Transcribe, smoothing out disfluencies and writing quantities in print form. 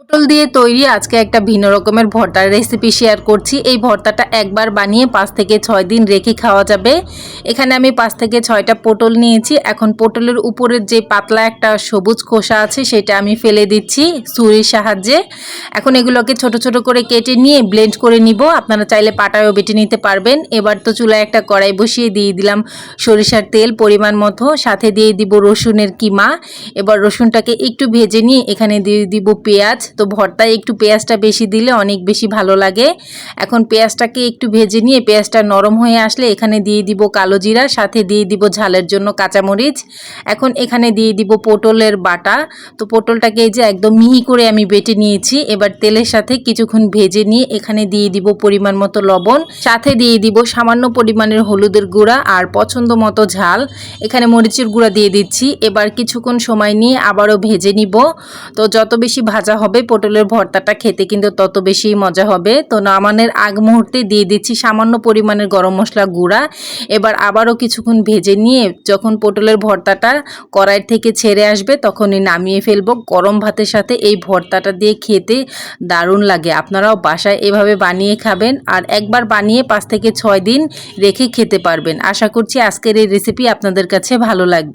পটল দিয়ে তৈরি আজকে একটা ভিন্ন রকমের ভর্তার রেসিপি শেয়ার করছি। এই ভর্তাটা একবার বানিয়ে 5 থেকে 6 দিন রেখে খাওয়া যাবে। এখানে আমি 5 থেকে 6টা পটল নিয়েছি। এখন পটলের উপরের যে পাতলা একটা সবুজ খোসা আছে সেটা আমি ফেলে দিচ্ছি ছুরির সাহায্যে। এখন এগুলোকে ছোট ছোট করে কেটে নিয়ে ব্লেন্ড করে নিব। আপনারা চাইলে পাটায়ও বেটে নিতে পারবেন। এবার তো চুলায় একটা কড়াই বসিয়ে দিয়ে দিলাম সরিষার তেল পরিমাণ মতো, সাথে দিয়ে দিব রসুনের কিমা। এবার রসুনটাকে একটু ভেজে নিয়ে এখানে দিয়ে দিব পেঁয়াজ। তো ভর্তায় একটু পেঁয়াজটা বেশি দিলে অনেক বেশি ভালো লাগে। এখন পেঁয়াজটাকে একটু ভেজে নিয়ে পেঁয়াজটা নরম হয়ে আসলে এখানে দিয়ে দিব কালো জিরা, সাথে দিয়ে দিব ঝালের জন্য কাঁচামরিচ। এখন এখানে দিয়ে দিব পটলের বাটা। তো পটলটাকে এই যে একদম মিহি করে আমি বেটে নিয়েছি। এবার তেলের সাথে কিছুক্ষণ ভেজে নিয়ে এখানে দিয়ে দিব পরিমাণ মতো লবণ, সাথে দিয়ে দিব সামান্য পরিমাণের হলুদের গুঁড়া আর পছন্দ মতো ঝাল। এখানে মরিচের গুঁড়া দিয়ে দিচ্ছি। এবার কিছুক্ষণ সময় নিয়ে আবারও ভেজে নিব। তো যত বেশি ভাজা হবে পটলের ভর্তাটা খেতে কিন্তু তত বেশি মজা হবে। তো নামানোর আগ মুহূর্তে দিয়ে দিচ্ছি সামান্য পরিমাণের গরম মশলা গুঁড়া। এবার আবারও কিছুক্ষণ ভেজে নিয়ে যখন পটলের ভর্তাটা কড়াই থেকে ছেড়ে আসবে তখনই নামিয়ে ফেলবো। গরম ভাতের সাথে এই ভর্তাটা দিয়ে খেতে দারুণ লাগে। আপনারাও বাসায় এভাবে বানিয়ে খাবেন আর একবার বানিয়ে 5 থেকে 6 দিন রেখে খেতে পারবেন। আশা করছি আজকের এই রেসিপি আপনাদের কাছে ভালো লাগবে।